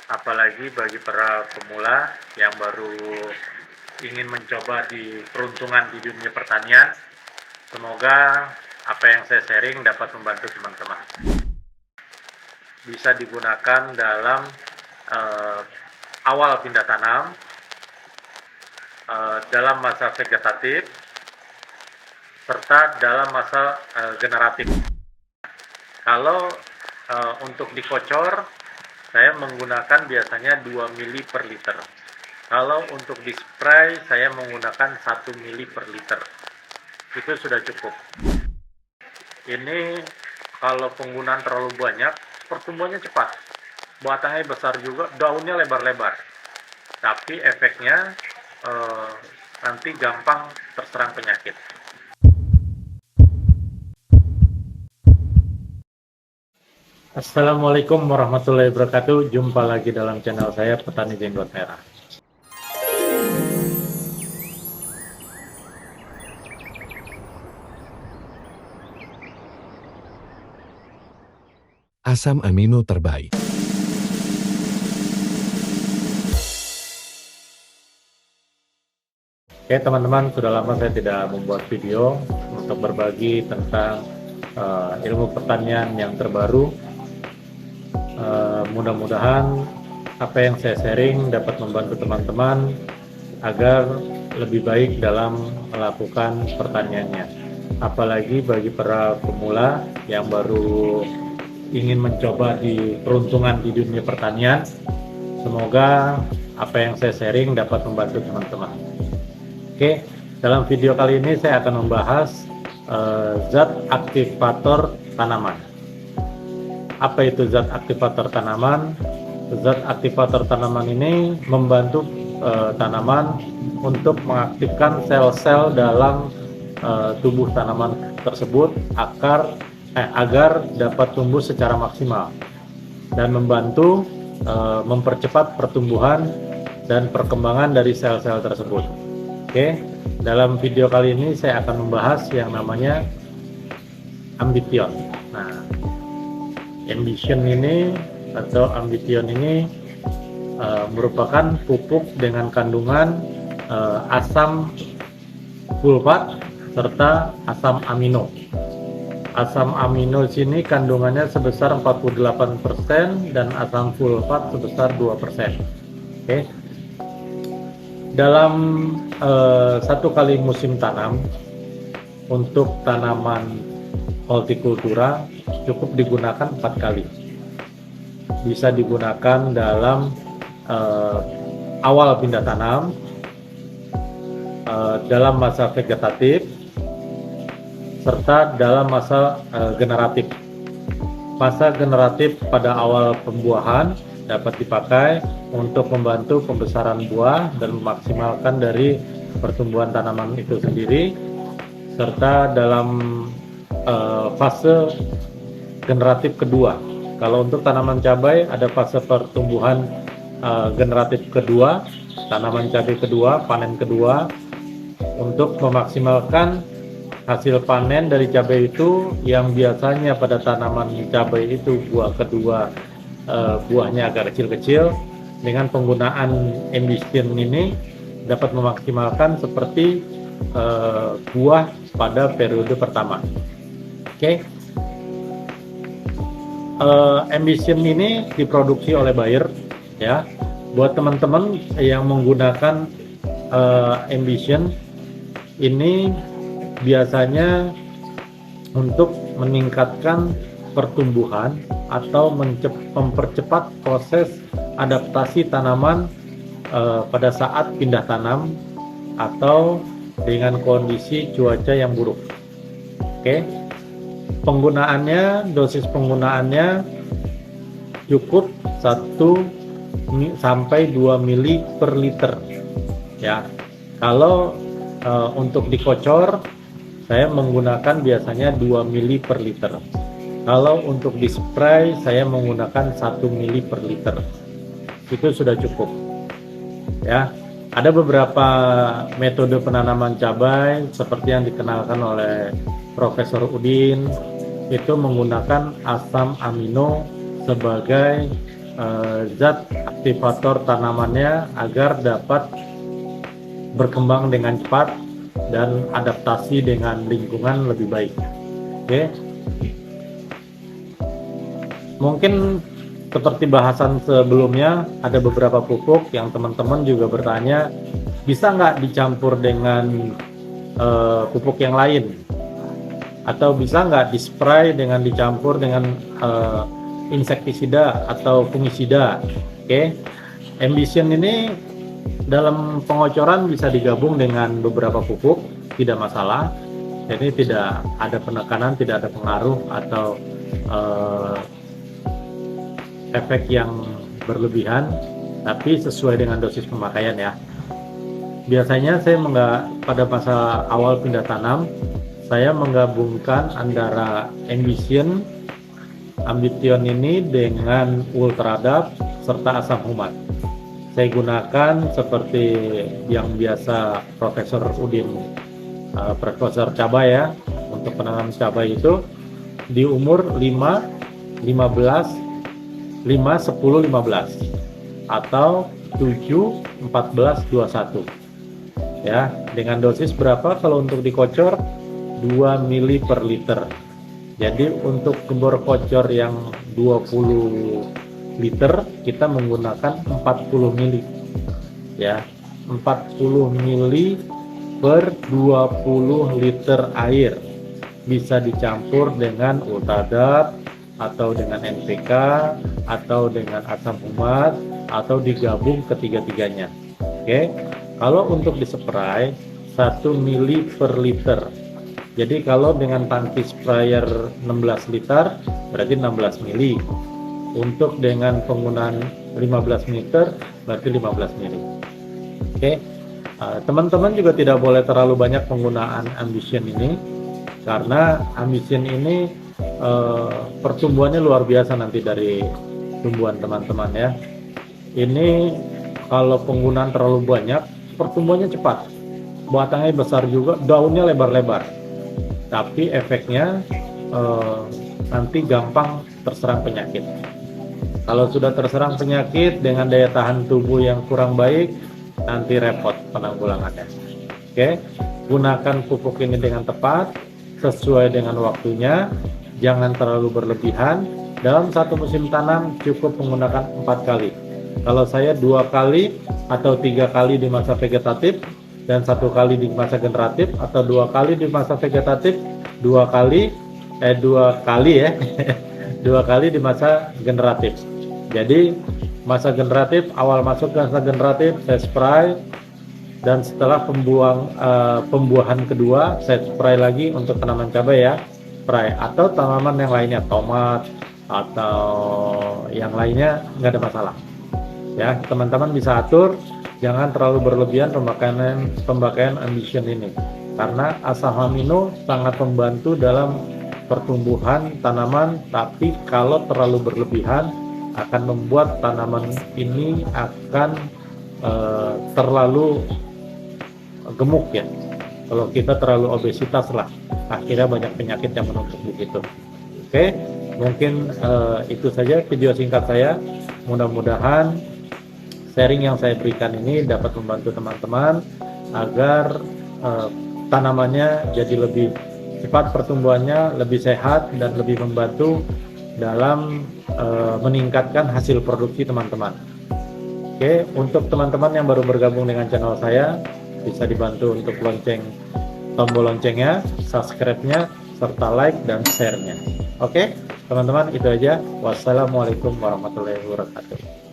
apalagi bagi para pemula yang baru ingin mencoba di peruntungan di dunia pertanian. Semoga apa yang saya sharing dapat membantu teman-teman. Bisa digunakan dalam awal pindah tanam, dalam masa vegetatif, serta dalam masa generatif. Kalau untuk dikocor, saya menggunakan biasanya 2 mili per liter. Kalau untuk di spray, saya menggunakan 1 mili per liter. Itu sudah cukup. Ini kalau penggunaan terlalu banyak, pertumbuhannya cepat. Batangnya besar juga, daunnya lebar-lebar. Tapi efeknya nanti gampang terserang penyakit. Assalamualaikum warahmatullahi wabarakatuh. Jumpa lagi dalam channel saya, Petani Jenggot Merah. Asam amino terbaik. Oke teman-teman, sudah lama saya tidak membuat video untuk berbagi tentang ilmu pertanian yang terbaru. Mudah-mudahan apa yang saya sharing dapat membantu teman-teman agar lebih baik dalam melakukan pertaniannya. Apalagi bagi para pemula yang baru ingin mencoba di peruntungan di dunia pertanian. Semoga apa yang saya sharing dapat membantu teman-teman. Oke, dalam video kali ini saya akan membahas zat aktivator tanaman. Apa itu zat aktivator tanaman? Zat aktivator tanaman ini membantu tanaman untuk mengaktifkan sel-sel dalam tubuh tanaman tersebut agar dapat tumbuh secara maksimal dan membantu mempercepat pertumbuhan dan perkembangan dari sel-sel tersebut. Oke, dalam video kali ini saya akan membahas yang namanya Ambition. Nah, Ambition ini atau Ambition ini merupakan pupuk dengan kandungan asam fulfat serta asam amino. Asam amino sini kandungannya sebesar 48% dan asam fulfat sebesar 2%. Oke. Dalam satu kali musim tanam untuk tanaman hortikultura cukup digunakan 4 kali. Bisa digunakan dalam awal pindah tanam, dalam masa vegetatif, serta dalam masa generatif. Masa generatif pada awal pembuahan dapat dipakai untuk membantu pembesaran buah dan memaksimalkan dari pertumbuhan tanaman itu sendiri, serta dalam fase generatif kedua. Kalau untuk tanaman cabai ada fase pertumbuhan generatif kedua, tanaman cabai kedua, panen kedua, untuk memaksimalkan hasil panen dari cabai itu yang biasanya pada tanaman cabai itu buah kedua buahnya agak kecil-kecil. Dengan penggunaan Ambition ini dapat memaksimalkan seperti buah pada periode pertama. Oke. Ambition ini diproduksi oleh Bayer ya. Buat teman-teman yang menggunakan Ambition ini biasanya untuk meningkatkan pertumbuhan atau mempercepat proses adaptasi tanaman pada saat pindah tanam atau dengan kondisi cuaca yang buruk. Oke. Penggunaannya, dosis penggunaannya cukup 1 sampai 2 mili per liter ya. Kalau untuk dikocor saya menggunakan biasanya 2 mili per liter. Kalau untuk di spray saya menggunakan 1 mili per liter. Itu sudah cukup ya. Ada beberapa metode penanaman cabai seperti yang dikenalkan oleh Profesor Udin, itu menggunakan asam amino sebagai zat kultivator tanamannya agar dapat berkembang dengan cepat dan adaptasi dengan lingkungan lebih baik. Oke. Mungkin seperti bahasan sebelumnya, ada beberapa pupuk yang teman-teman juga bertanya, bisa nggak dicampur dengan pupuk yang lain? Atau bisa nggak dispray dengan dicampur dengan insektisida atau fungisida? Oke. Ambition ini dalam pengocoran bisa digabung dengan beberapa pupuk, tidak masalah. Jadi tidak ada penekanan, tidak ada pengaruh atau efek yang berlebihan, tapi sesuai dengan dosis pemakaian ya. Biasanya saya pada masa awal pindah tanam, saya menggabungkan antara Ambition ini dengan Ultradap serta asam humat. Saya gunakan seperti yang biasa Profesor Udin, Profesor cabai ya, untuk penanam cabai itu di umur 5, 15, 5, 10, 15 atau 7, 14, 21 ya, dengan dosis berapa? Kalau untuk dikocor 2 mili per liter. Jadi untuk gembor kocor yang 20 liter kita menggunakan 40 mili ya, 40 mili per 20 liter air. Bisa dicampur dengan Ultradap atau dengan NPK atau dengan asam humat atau digabung ketiga-tiganya. Oke. Kalau untuk dispray 1 mili per liter. Jadi kalau dengan tangki sprayer 16 liter berarti 16 mili. Untuk dengan penggunaan 15 liter berarti 15 mili. Oke. Teman-teman juga tidak boleh terlalu banyak penggunaan Ambition ini, karena Ambition ini pertumbuhannya luar biasa nanti dari tumbuhan teman-teman ya. Ini kalau penggunaan terlalu banyak, pertumbuhannya cepat, batangnya besar juga, daunnya lebar-lebar, tapi efeknya nanti gampang terserang penyakit. Kalau sudah terserang penyakit dengan daya tahan tubuh yang kurang baik, nanti repot penanggulangannya. Oke, gunakan pupuk ini dengan tepat, sesuai dengan waktunya, jangan terlalu berlebihan. Dalam satu musim tanam cukup menggunakan 4 kali. Kalau saya 2 kali atau 3 kali di masa vegetatif dan 1 kali di masa generatif, atau 2 kali di masa vegetatif, 2 kali ya 2 kali di masa generatif. Jadi masa generatif, awal masuk ke masa generatif saya spray, dan setelah pembuahan kedua saya spray lagi untuk tanaman cabai ya, spray, atau tanaman yang lainnya, tomat atau yang lainnya, nggak ada masalah ya. Teman-teman bisa atur, jangan terlalu berlebihan pemakaian Ambition ini, karena asam amino sangat membantu dalam pertumbuhan tanaman, tapi kalau terlalu berlebihan akan membuat tanaman ini akan terlalu gemuk ya. Kalau kita terlalu obesitas lah, akhirnya banyak penyakit yang menumpuk begitu. Oke, mungkin itu saja video singkat saya. Mudah-mudahan sharing yang saya berikan ini dapat membantu teman-teman agar tanamannya jadi lebih cepat pertumbuhannya, lebih sehat, dan lebih membantu dalam meningkatkan hasil produksi teman-teman. Oke, untuk teman-teman yang baru bergabung dengan channel saya, bisa dibantu untuk tombol loncengnya, subscribe-nya, serta like dan share-nya. Oke, teman-teman, itu aja. Wassalamualaikum warahmatullahi wabarakatuh.